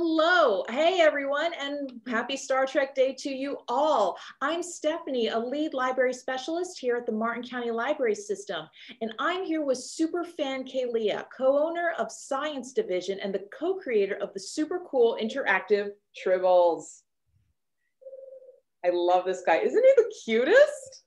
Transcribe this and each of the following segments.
Hello. Hey, everyone, and happy Star Trek Day to you all. I'm Stephanie, a lead library specialist here at the Martin County Library System, and I'm here with superfan Kalia, co-owner of Science Division and the co-creator of the super cool interactive Tribbles. I love this guy. Isn't he the cutest?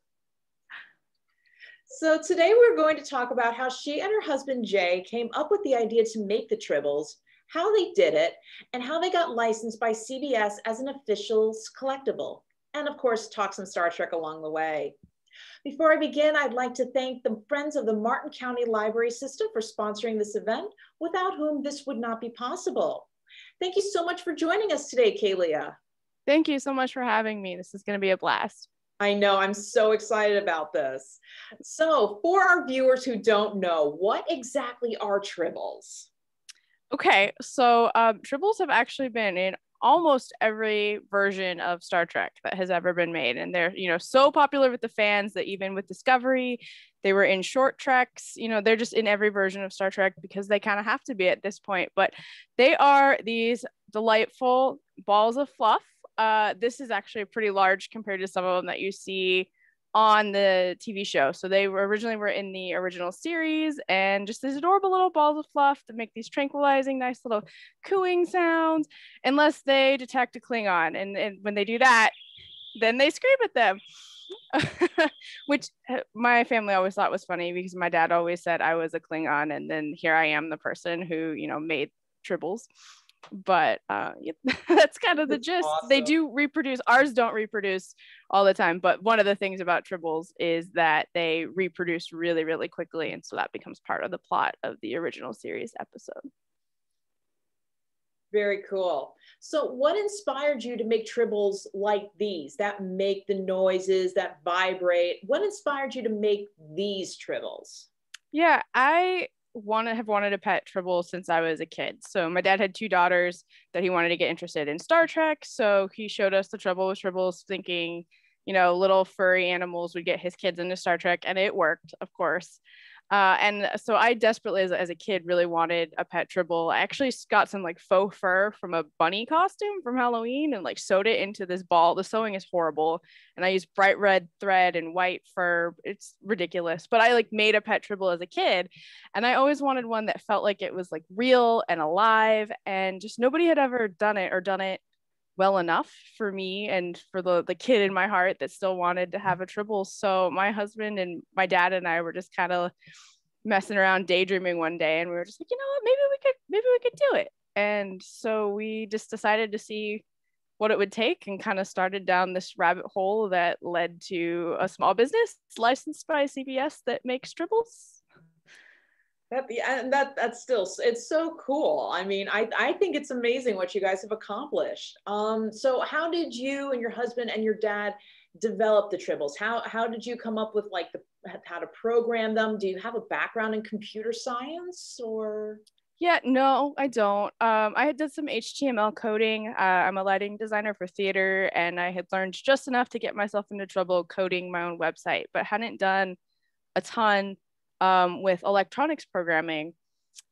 So today we're going to talk about how she and her husband Jay came up with the idea to make the Tribbles, how they did it, and how they got licensed by CBS as an official collectible. And of course, talk some Star Trek along the way. Before I begin, I'd like to thank the Friends of the Martin County Library System for sponsoring this event, without whom this would not be possible. Thank you so much for joining us today, Kalia. Thank you so much for having me. This is going to be a blast. I know, I'm so excited about this. So for our viewers who don't know, what exactly are Tribbles? Okay, so Tribbles have actually been in almost every version of Star Trek that has ever been made. And they're, so popular with the fans that even with Discovery, they were in short treks. They're just in every version of Star Trek because they kind of have to be at this point. But they are these delightful balls of fluff. This is actually pretty large compared to some of them that you see on the TV show. So they were originally in the original series, and just these adorable little balls of fluff that make these tranquilizing, nice little cooing sounds, unless they detect a Klingon. And when they do that, then they scream at them. Which my family always thought was funny because my dad always said I was a Klingon, and then here I am, the person who, made Tribbles. But that's kind of the gist. Awesome. They do reproduce. Ours don't reproduce all the time, but one of the things about Tribbles is that they reproduce really, really quickly, and so that becomes part of the plot of the original series episode. Very cool. So what inspired you to make Tribbles like these that make the noises, that vibrate? What inspired you to make these Tribbles? Yeah, I have wanted a pet Tribble since I was a kid. So my dad had two daughters that he wanted to get interested in Star Trek. So he showed us the Tribble with Tribbles, thinking, little furry animals would get his kids into Star Trek, and it worked, of course. And so I desperately, as a kid, really wanted a pet Tribble. I actually got some faux fur from a bunny costume from Halloween and sewed it into this ball. The sewing is horrible. And I used bright red thread and white fur. It's ridiculous. But I made a pet Tribble as a kid. And I always wanted one that felt like it was real and alive. And just nobody had ever done it well enough for me and for the kid in my heart that still wanted to have a Tribble. So my husband and my dad and I were just kind of messing around, daydreaming one day, and we were just like, what, maybe we could do it. And so we just decided to see what it would take and kind of started down this rabbit hole that led to a small business licensed by CBS that makes Tribbles. That's still, it's so cool. I mean, I think it's amazing what you guys have accomplished. So how did you and your husband and your dad develop the Tribbles? How did you come up with how to program them? Do you have a background in computer science or? Yeah, no, I don't. I had done some HTML coding. I'm a lighting designer for theater, and I had learned just enough to get myself into trouble coding my own website, but hadn't done a ton with electronics programming.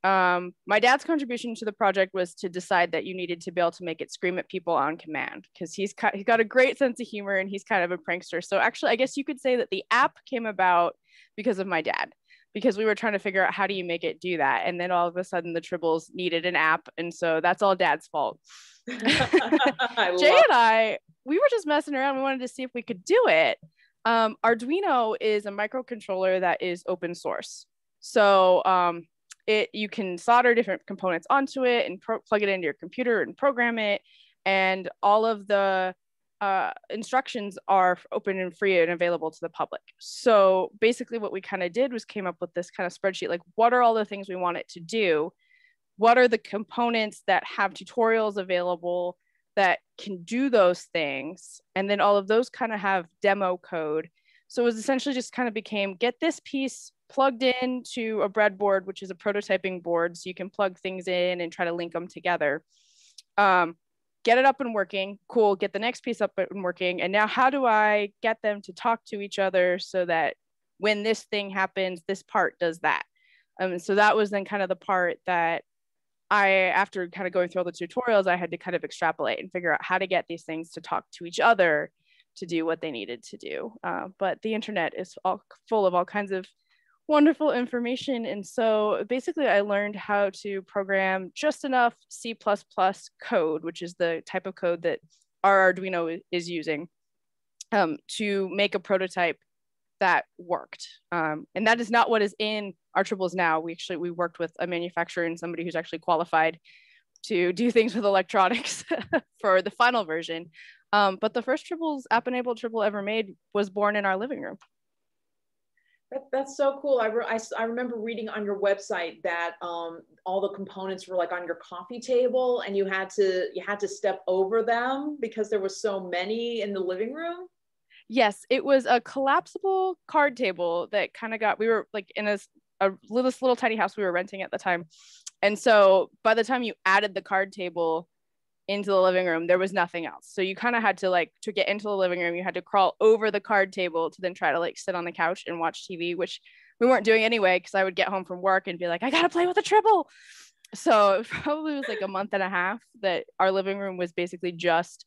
My dad's contribution to the project was to decide that you needed to be able to make it scream at people on command, because he's got a great sense of humor and he's kind of a prankster. So actually, I guess you could say that the app came about because of my dad, because we were trying to figure out how do you make it do that. And then all of a sudden the Tribbles needed an app. And so that's all Dad's fault. Jay and I, we were just messing around. We wanted to see if we could do it. Arduino is a microcontroller that is open source. So you can solder different components onto it and plug it into your computer and program it. And all of the instructions are open and free and available to the public. So basically what we kind of did was came up with this kind of spreadsheet, what are all the things we want it to do? What are the components that have tutorials available that can do those things? And then all of those kind of have demo code. So it was essentially just kind of became, get this piece plugged into a breadboard, which is a prototyping board. So you can plug things in and try to link them together. Get it up and working, cool, get the next piece up and working. And now how do I get them to talk to each other so that when this thing happens, this part does that? So that was then kind of the part that after kind of going through all the tutorials, I had to kind of extrapolate and figure out how to get these things to talk to each other to do what they needed to do. But the internet is all full of all kinds of wonderful information. And so basically I learned how to program just enough C++ code, which is the type of code that our Arduino is using, to make a prototype that worked. And that is not what is in our Tribbles now. We worked with a manufacturer and somebody who's actually qualified to do things with electronics for the final version. But the first Tribbles, app-enabled Tribble ever made was born in our living room. That's so cool. I remember reading on your website that all the components were like on your coffee table, and you had to step over them because there were so many in the living room. Yes, it was a collapsible card table that kind of we were like in a little tiny house we were renting at the time. And so by the time you added the card table into the living room, there was nothing else. So you kind of had to to get into the living room, you had to crawl over the card table to then try to sit on the couch and watch TV, which we weren't doing anyway, because I would get home from work and be like, I gotta play with a Tribble. So it probably was like a month and a half that our living room was basically just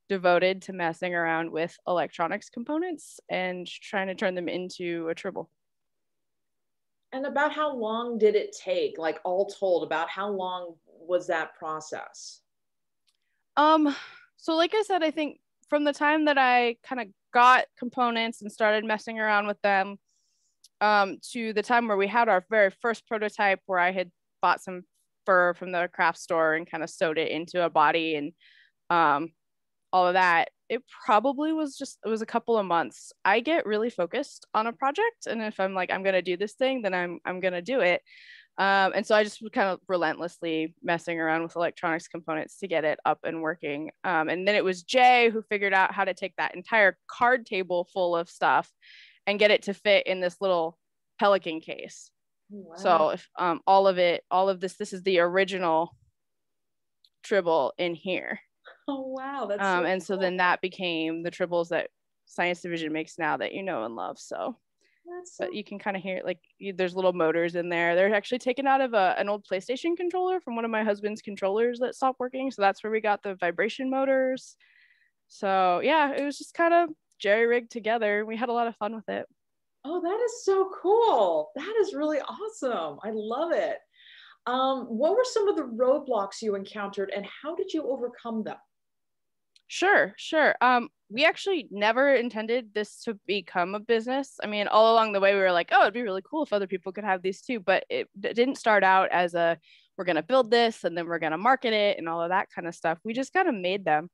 devoted to messing around with electronics components and trying to turn them into a Tribble. And about how long did it take, like all told, about how long was that process? So like I said, I think from the time that I kind of got components and started messing around with them, to the time where we had our very first prototype, where I had bought some fur from the craft store and kind of sewed it into a body and all of that, it probably was a couple of months. I get really focused on a project, and if I'm like, I'm gonna do this thing, then I'm gonna do it. And so I just kind of relentlessly messing around with electronics components to get it up and working. And then it was Jay who figured out how to take that entire card table full of stuff and get it to fit in this little Pelican case. Wow. So if all of this is the original Tribble in here. Oh, wow. That's so and cool. So then that became the Tribbles that Science Division makes now that you know and love. So but you can kind of hear there's little motors in there. They're actually taken out of an old PlayStation controller from one of my husband's controllers that stopped working. So that's where we got the vibration motors. So yeah, it was just kind of jerry-rigged together. We had a lot of fun with it. Oh, that is so cool. That is really awesome. I love it. What were some of the roadblocks you encountered, and how did you overcome them? Sure. We actually never intended this to become a business. I mean, all along the way, we were like, oh, it'd be really cool if other people could have these too. But it didn't start out as we're going to build this and then we're going to market it and all of that kind of stuff. We just kind of made them.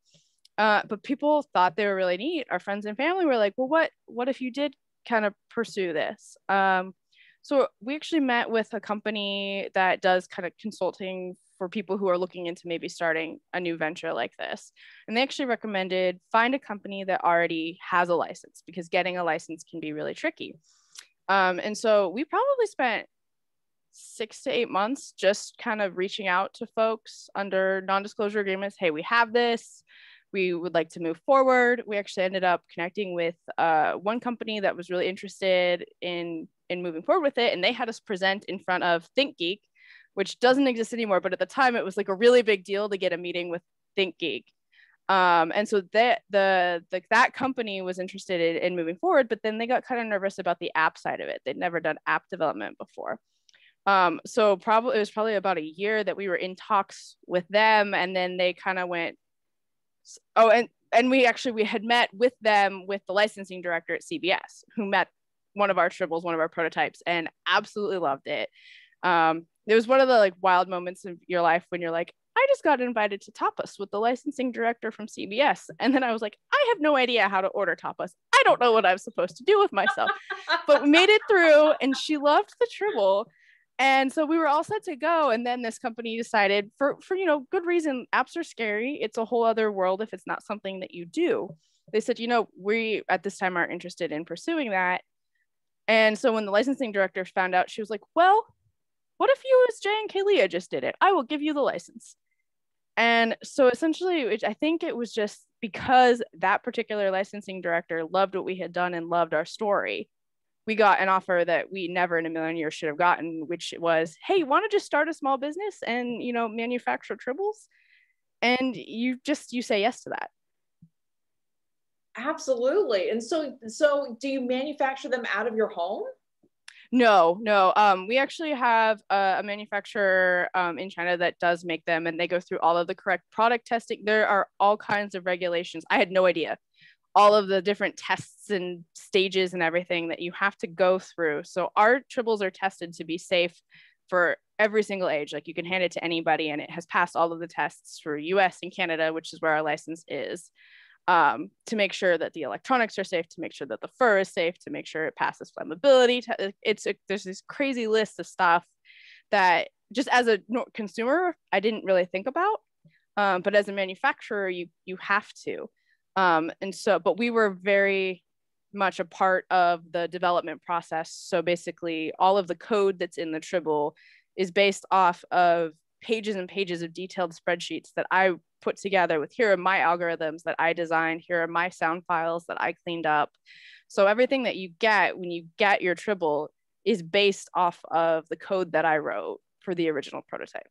But people thought they were really neat. Our friends and family were like, well, what if you did kind of pursue this? So we actually met with a company that does kind of consulting for people who are looking into maybe starting a new venture like this. And they actually recommended find a company that already has a license, because getting a license can be really tricky. And so we probably spent 6 to 8 months just kind of reaching out to folks under non-disclosure agreements. Hey, we have this. We would like to move forward. We actually ended up connecting with one company that was really interested in moving forward with it. And they had us present in front of ThinkGeek, which doesn't exist anymore. But at the time, it was like a really big deal to get a meeting with ThinkGeek. And so that company was interested in moving forward, but then they got kind of nervous about the app side of it. They'd never done app development before. So it was probably about a year that we were in talks with them. And then they kind of went, oh, and we had met with them, with the licensing director at CBS, who met one of our Tribbles, one of our prototypes, and absolutely loved it. It was one of the wild moments of your life when you're like, I just got invited to Tapas with the licensing director from CBS. And then I was like, I have no idea how to order Tapas. I don't know what I'm supposed to do with myself. But we made it through, and she loved the Tribble. And so we were all set to go. And then this company decided, for good reason, apps are scary. It's a whole other world if it's not something that you do. They said, we at this time aren't interested in pursuing that. And so when the licensing director found out, she was like, well, what if you as Jay and Kalia just did it? I will give you the license. And so essentially, I think it was just because that particular licensing director loved what we had done and loved our story, we got an offer that we never in a million years should have gotten, which was, hey, you want to just start a small business and, you know, manufacture tribbles? And you say yes to that. Absolutely. And so do you manufacture them out of your home? No, no. We actually have a manufacturer in China that does make them, and they go through all of the correct product testing. There are all kinds of regulations. I had no idea all of the different tests and stages and everything that you have to go through. So our tribbles are tested to be safe for every single age. Like you can hand it to anybody, and it has passed all of the tests for US and Canada, which is where our license is, to make sure that the electronics are safe, to make sure that the fur is safe, to make sure it passes flammability. There's this crazy list of stuff that just as a consumer, I didn't really think about. But as a manufacturer, you have to. But we were very much a part of the development process. So basically, all of the code that's in the Tribble is based off of pages and pages of detailed spreadsheets that I put together with, here are my algorithms that I designed, here are my sound files that I cleaned up. So everything that you get when you get your Tribble is based off of the code that I wrote for the original prototype.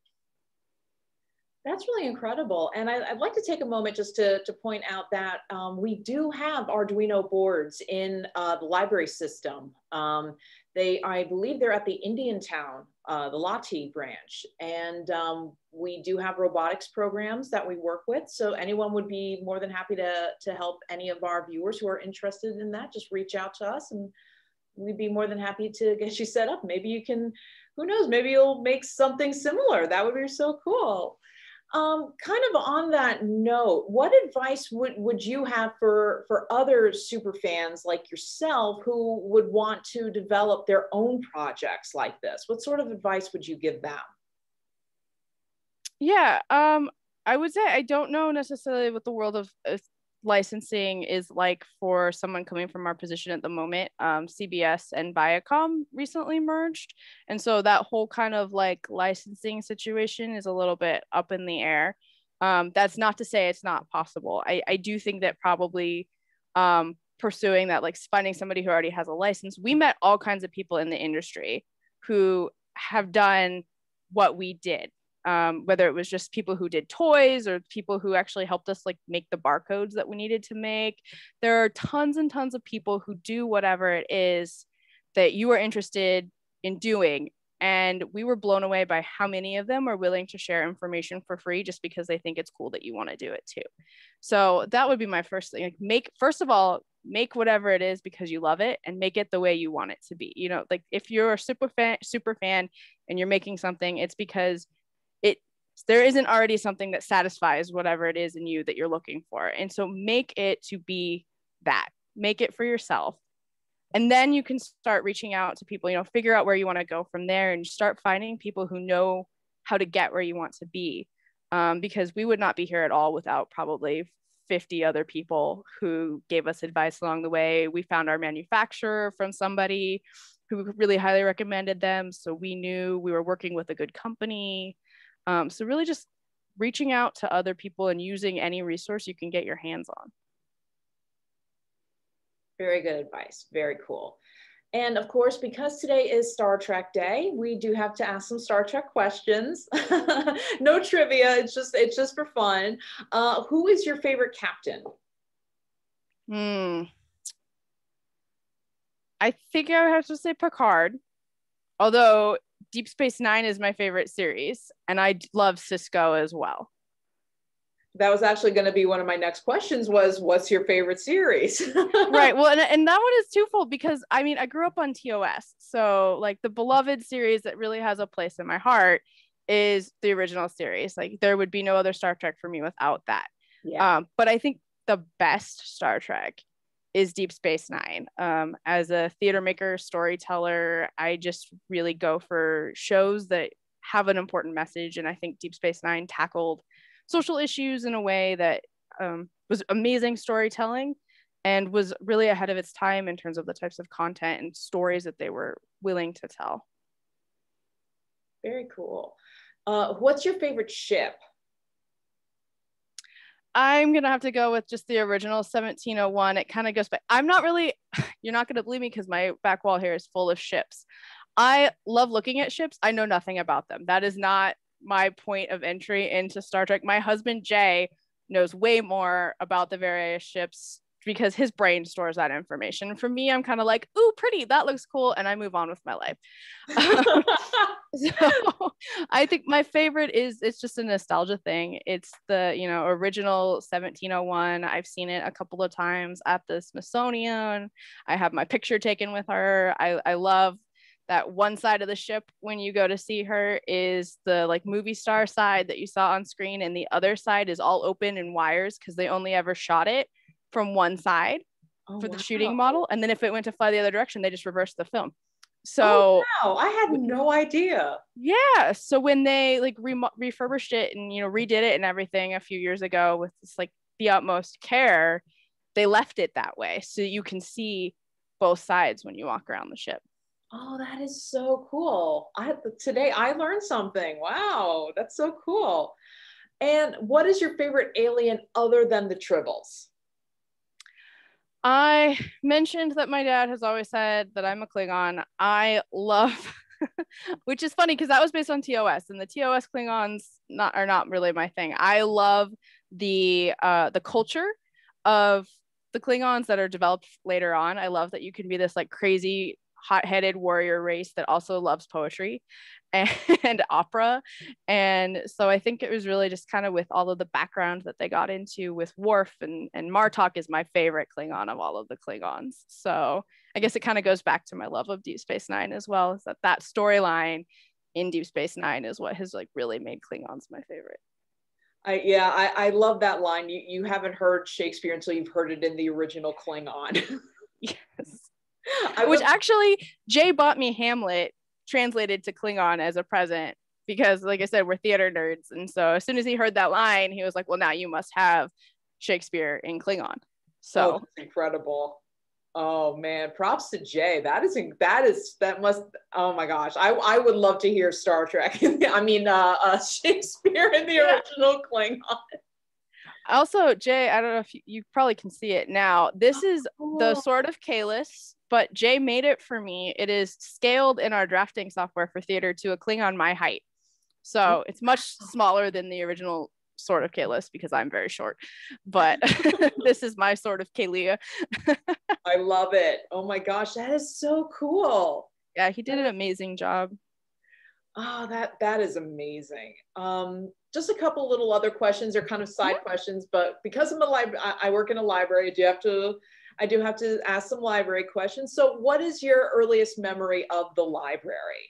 That's really incredible. And I'd like to take a moment just to point out that we do have Arduino boards in the library system. I believe they're at the Indiantown, the Lati branch. And we do have robotics programs that we work with. So anyone would be more than happy to help any of our viewers who are interested in that. Just reach out to us and we'd be more than happy to get you set up. Maybe you can, who knows, maybe you'll make something similar. That would be so cool. Kind of on that note, what advice would you have for other super fans like yourself who would want to develop their own projects like this? What sort of advice would you give them? Yeah, I would say I don't know necessarily what the world of licensing is like for someone coming from our position at the moment. CBS and Viacom recently merged. And so that whole kind of like licensing situation is a little bit up in the air. That's not to say it's not possible. I do think that probably pursuing that, like finding somebody who already has a license, we met all kinds of people in the industry who have done what we did. Whether it was just people who did toys or people who actually helped us like make the barcodes that we needed to make. There are tons and tons of people who do whatever it is that you are interested in doing. And we were blown away by how many of them are willing to share information for free just because they think it's cool that you want to do it too. So that would be my first thing. Like first of all, make whatever it is because you love it and make it the way you want it to be. You know, like if you're a super fan and you're making something, it's because there isn't already something that satisfies whatever it is in you that you're looking for. And so make it to be that. Make it for yourself. And then you can start reaching out to people, you know, figure out where you want to go from there and start finding people who know how to get where you want to be. Because we would not be here at all without probably 50 other people who gave us advice along the way. We found our manufacturer from somebody who really highly recommended them. So we knew we were working with a good company. So really just reaching out to other people and using any resource you can get your hands on. Very good advice. Very cool. And of course, because today is Star Trek Day, we do have to ask some Star Trek questions. No trivia, it's just for fun. Who is your favorite captain? I think I would have to say Picard, although Deep Space Nine is my favorite series, and I love Cisco as well. That was actually going to be one of my next questions was, what's your favorite series? Right. Well, and that one is twofold because, I mean, I grew up on TOS. So, like, the beloved series that really has a place in my heart is the original series. Like, there would be no other Star Trek for me without that. Yeah. But I think the best Star Trek is Deep Space Nine. As a theater maker, storyteller, I just really go for shows that have an important message. And I think Deep Space Nine tackled social issues in a way that was amazing storytelling and was really ahead of its time in terms of the types of content and stories that they were willing to tell. Very cool. What's your favorite ship? I'm gonna have to go with just the original 1701. It kind of goes back. I'm not really, you're not gonna believe me because my back wall here is full of ships. I love looking at ships. I know nothing about them. That is not my point of entry into Star Trek. My husband Jay knows way more about the various ships because his brain stores that information. For me, I'm kind of like, ooh, pretty, that looks cool, and I move on with my life. So I think my favorite is, it's just a nostalgia thing. It's the, original 1701. I've seen it a couple of times at the Smithsonian. I have my picture taken with her. I love that one side of the ship when you go to see her is the like movie star side that you saw on screen, and the other side is all open and wires because they only ever shot it from one side for the shooting model, and then if it went to fly the other direction, they just reversed the film. So wow, I had no idea. Yeah, so when they like refurbished it and redid it and everything a few years ago with this like the utmost care, they left it that way so you can see both sides when you walk around the ship. Oh, that is so cool. Today I learned something. Wow, that's so cool. And what is your favorite alien other than the Tribbles? I mentioned that my dad has always said that I'm a Klingon. I love, which is funny because that was based on TOS, and the TOS Klingons are not really my thing. I love the culture of the Klingons that are developed later on. I love that you can be this like crazy hot-headed warrior race that also loves poetry and opera. And so I think it was really just kind of with all of the background that they got into with Worf, and Martok is my favorite Klingon of all of the Klingons. So I guess it kind of goes back to my love of Deep Space Nine as well, is that storyline in Deep Space Nine is what has like really made Klingons my favorite. I love that line. You haven't heard Shakespeare until you've heard it in the original Klingon. Yes. Which actually, Jay bought me Hamlet translated to Klingon as a present because, like I said, we're theater nerds. And so as soon as he heard that line, he was like, well, now you must have Shakespeare in Klingon. So that's incredible. Oh man, props to Jay. That must, oh my gosh. I would love to hear Star Trek. I mean, Shakespeare in the original Klingon. Also, Jay, I don't know if you probably can see it now. This is the Sword of Kalis, but Jay made it for me. It is scaled in our drafting software for theater to a Klingon my height. So it's much smaller than the original Sword of Kalis because I'm very short. But this is my Sword of Kalia. I love it. Oh my gosh, that is so cool. Yeah, he did an amazing job. Oh, that is amazing. Just a couple little other questions. They're kind of side questions, but because I'm I work in a library, I do have to ask some library questions. So what is your earliest memory of the library?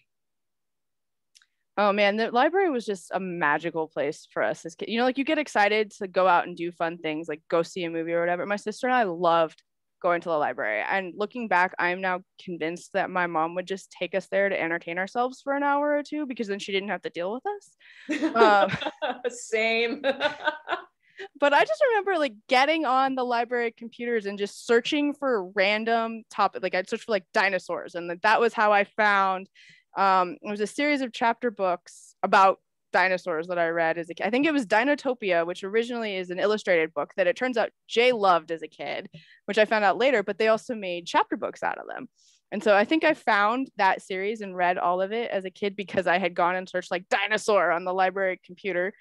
Oh man, the library was just a magical place for us as kids. Like you get excited to go out and do fun things, like go see a movie or whatever. My sister and I loved going to the library. And looking back, I'm now convinced that my mom would just take us there to entertain ourselves for an hour or two because then she didn't have to deal with us. Same. But I just remember like getting on the library computers and just searching for random topics. Like I'd search for like dinosaurs, and that was how I found. It was a series of chapter books about dinosaurs that I read as a kid. I think it was Dinotopia, which originally is an illustrated book that it turns out Jay loved as a kid, which I found out later, but they also made chapter books out of them. And so I think I found that series and read all of it as a kid because I had gone and searched like dinosaur on the library computer.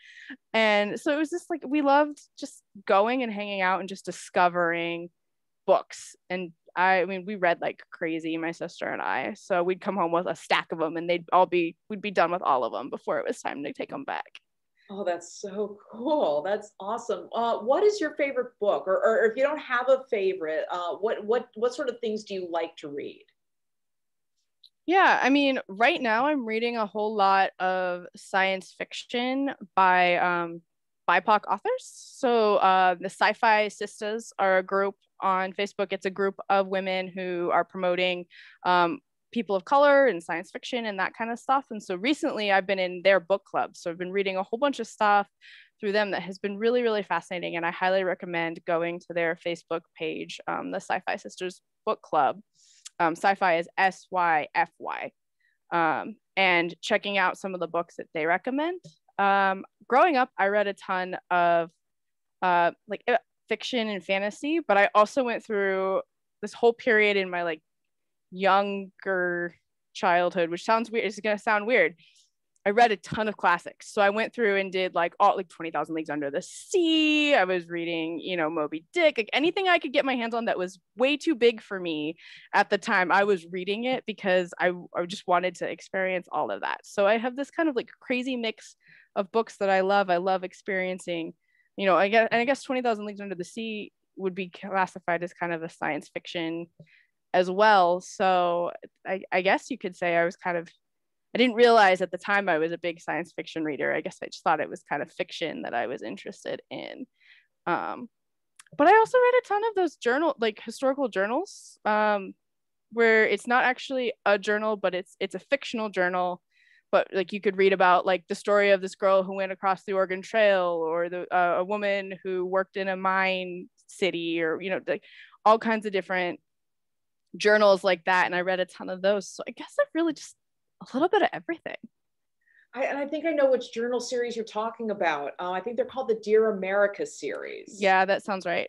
And so it was just like, we loved just going and hanging out and just discovering books. And I mean, we read like crazy, my sister and I. So we'd come home with a stack of them and we'd be done with all of them before it was time to take them back. Oh, that's so cool. That's awesome. What is your favorite book? Or if you don't have a favorite, what sort of things do you like to read? Yeah, I mean, right now I'm reading a whole lot of science fiction by BIPOC authors. So the Sci-Fi Sisters are a group on Facebook. It's a group of women who are promoting people of color and science fiction and that kind of stuff. And so recently I've been in their book club. So I've been reading a whole bunch of stuff through them that has been really, really fascinating. And I highly recommend going to their Facebook page, the Sci-Fi Sisters Book Club. Sci-Fi is SYFY. And checking out some of the books that they recommend. Growing up, I read a ton of like fiction and fantasy, but I also went through this whole period in my like younger childhood, which sounds weird. It's gonna sound weird. I read a ton of classics. So I went through and did like all like 20,000 Leagues Under the Sea. I was reading, you know, Moby Dick, like anything I could get my hands on that was way too big for me at the time. I was reading it because I just wanted to experience all of that. So I have this kind of like crazy mix of books that I love. I love experiencing, you know, I guess 20,000 Leagues Under the Sea would be classified as kind of a science fiction as well. So I guess you could say I was kind of, I didn't realize at the time I was a big science fiction reader. I guess I just thought it was kind of fiction that I was interested in. But I also read a ton of those like historical journals, where it's not actually a journal, but it's a fictional journal. But like you could read about like the story of this girl who went across the Oregon Trail, or a woman who worked in a mine city, or, you know, like all kinds of different journals like that. And I read a ton of those. So I guess I've really just a little bit of everything. And I think I know which journal series you're talking about. I think they're called the Dear America series. Yeah, that sounds right.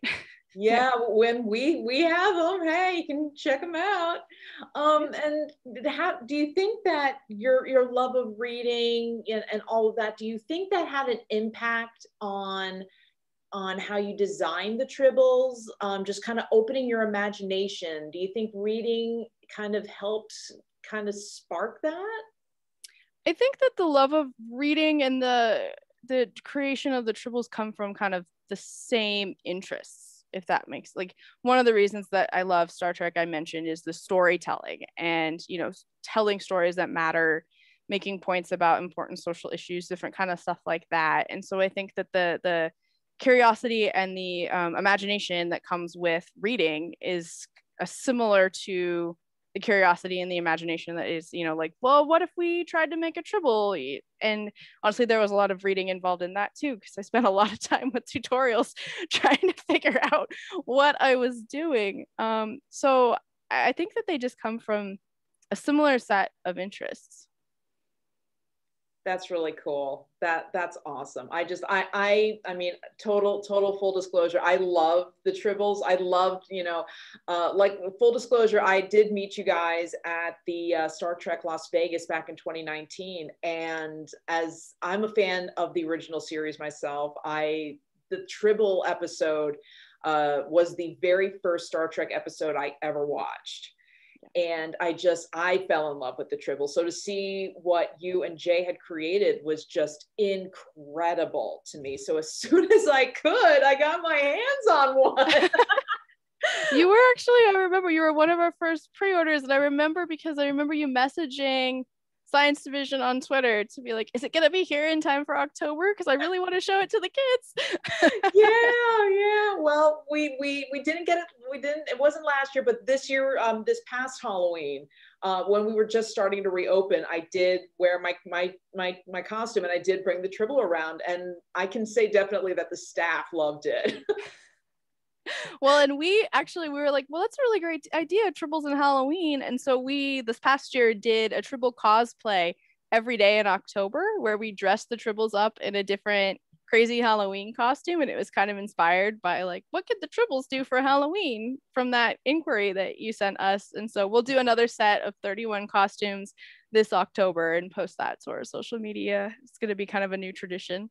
Yeah, when we have them, hey, you can check them out. And how do you think that your love of reading and all of that, do you think that had an impact on how you design the tribbles, just kind of opening your imagination? Do you think reading kind of helped kind of spark that? I think that the love of reading and the creation of the tribbles come from kind of the same interests, if that makes, like, one of the reasons that I love Star Trek, I mentioned, is the storytelling and, you know, telling stories that matter, making points about important social issues, different kind of stuff like that. And so I think that the curiosity and the imagination that comes with reading is similar to the curiosity and the imagination that is, you know, like, well, what if we tried to make a tribble? And honestly, there was a lot of reading involved in that too, because I spent a lot of time with tutorials trying to figure out what I was doing. So I think that they just come from a similar set of interests. That's really cool. That's awesome. I mean, total full disclosure. I love the tribbles. I loved, you know, like, full disclosure, I did meet you guys at the Star Trek Las Vegas back in 2019. And as I'm a fan of the original series myself, the Tribble episode was the very first Star Trek episode I ever watched. And I fell in love with the Tribble. So to see what you and Jay had created was just incredible to me. So as soon as I could, I got my hands on one. You were actually, I remember you were one of our first pre-orders. And I remember because I remember you messaging Science Division on Twitter to be like, is it going to be here in time for October? Because I really want to show it to the kids. Yeah. Well, we didn't get it. It wasn't last year, but this year, this past Halloween, when we were just starting to reopen, I did wear my costume, and I did bring the Tribble around, and I can say definitely that the staff loved it. Well, and we were like, well, that's a really great idea, Tribbles and Halloween. And so we, this past year, did a Tribble cosplay every day in October, where we dressed the Tribbles up in a different crazy Halloween costume. And it was kind of inspired by, like, what could the Tribbles do for Halloween from that inquiry that you sent us? And so we'll do another set of 31 costumes this October and post that to our social media. It's going to be kind of a new tradition.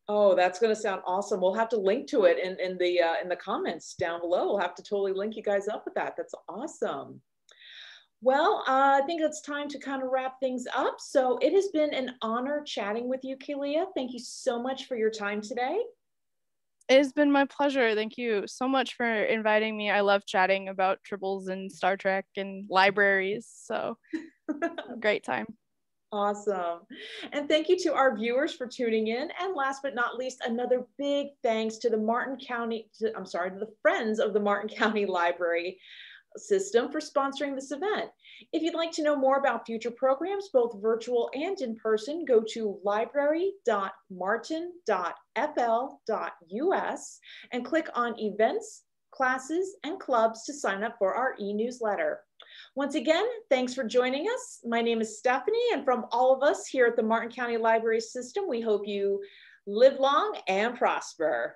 Oh, that's going to sound awesome. We'll have to link to it in the comments down below. We'll have to totally link you guys up with that. That's awesome. Well, I think it's time to kind of wrap things up. So it has been an honor chatting with you, Kealia. Thank you so much for your time today. It has been my pleasure. Thank you so much for inviting me. I love chatting about Tribbles and Star Trek and libraries. So great time. Awesome. And thank you to our viewers for tuning in. And last but not least, another big thanks to the Friends of the Martin County Library System for sponsoring this event. If you'd like to know more about future programs, both virtual and in person, go to library.martin.fl.us and click on events, classes, and clubs to sign up for our e-newsletter. Once again, thanks for joining us. My name is Stephanie, and from all of us here at the Martin County Library System, we hope you live long and prosper.